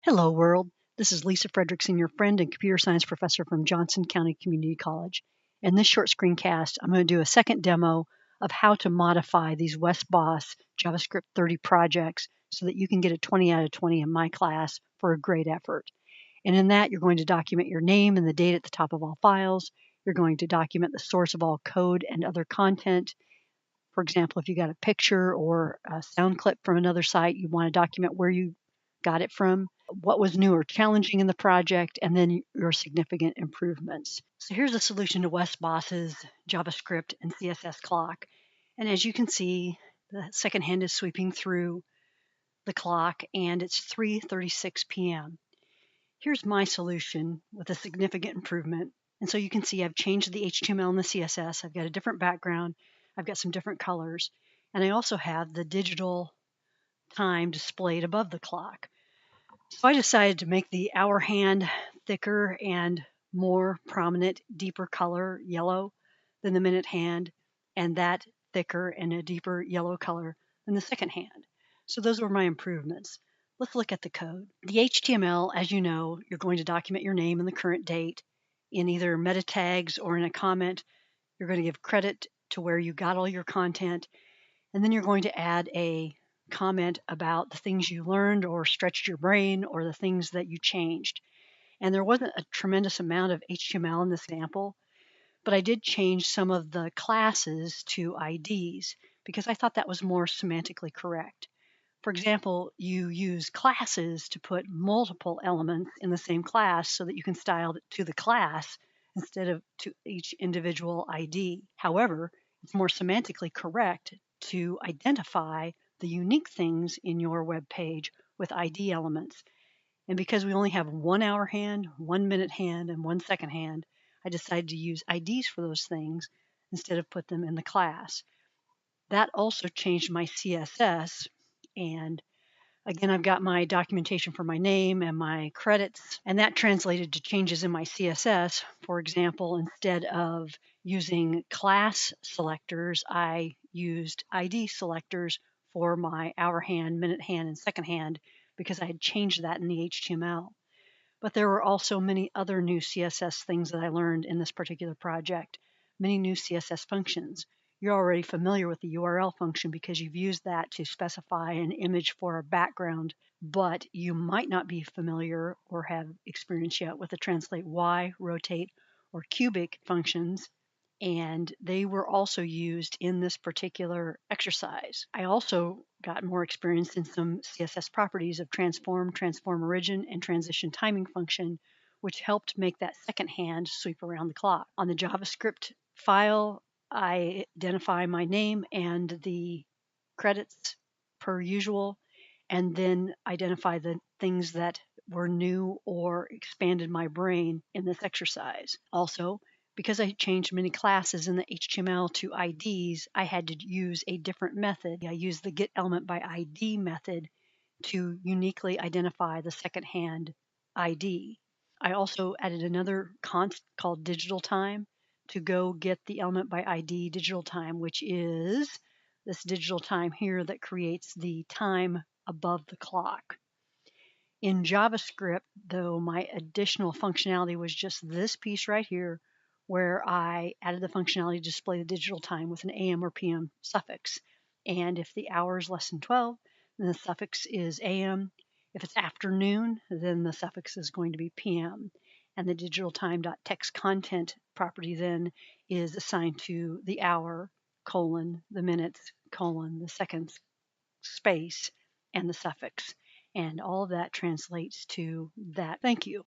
Hello, world. This is Lisa Friedrichsen, your friend and computer science professor from Johnson County Community College. In this short screencast, I'm going to do a second demo of how to modify these WestBoss JavaScript 30 projects so that you can get a 20 out of 20 in my class for a great effort. And in that, you're going to document your name and the date at the top of all files. You're going to document the source of all code and other content. For example, if you got a picture or a sound clip from another site, you want to document where you got it from, what was new or challenging in the project, and then your significant improvements. So here's a solution to WestBoss's JavaScript and CSS clock. And as you can see, the second hand is sweeping through the clock and it's 3:36 p.m. Here's my solution with a significant improvement. And so you can see I've changed the HTML and the CSS. I've got a different background. I've got some different colors. And I also have the digital time displayed above the clock. So I decided to make the hour hand thicker and more prominent, deeper color yellow than the minute hand, and that thicker and a deeper yellow color than the second hand. So those were my improvements. Let's look at the code. The HTML, as you know, you're going to document your name and the current date in either meta tags or in a comment. You're going to give credit to where you got all your content, and then you're going to add a comment about the things you learned or stretched your brain or the things that you changed. And there wasn't a tremendous amount of HTML in this example, but I did change some of the classes to IDs because I thought that was more semantically correct. For example, you use classes to put multiple elements in the same class so that you can style it to the class instead of to each individual ID. However, it's more semantically correct to identify the unique things in your web page with ID elements. And because we only have 1 hour hand, 1 minute hand, and 1 second hand, I decided to use IDs for those things instead of put them in the class. That also changed my CSS. And again, I've got my documentation for my name and my credits, and that translated to changes in my CSS. For example, instead of using class selectors, I used ID selectors for my hour hand, minute hand, and second hand because I had changed that in the HTML. But there were also many other new CSS things that I learned in this particular project, many new CSS functions. You're already familiar with the URL function because you've used that to specify an image for a background, but you might not be familiar or have experience yet with the translate Y, rotate, or cubic functions, and they were also used in this particular exercise. I also got more experience in some CSS properties of transform, transform origin, and transition timing function, which helped make that second hand sweep around the clock. On the JavaScript file, I identify my name and the credits per usual, and then identify the things that were new or expanded my brain in this exercise. Also, because I changed many classes in the HTML to IDs, I had to use a different method. I used the getElementById method to uniquely identify the second-hand ID. I also added another const called digital time to go get the element by ID digital time, which is this digital time here that creates the time above the clock. In JavaScript, though, my additional functionality was just this piece right here, where I added the functionality to display the digital time with an AM or PM suffix. And if the hour is less than 12, then the suffix is AM. If it's afternoon, then the suffix is going to be PM. And the digital time.text content property then is assigned to the hour, colon, the minutes, colon, the seconds, space, and the suffix. And all of that translates to that. Thank you.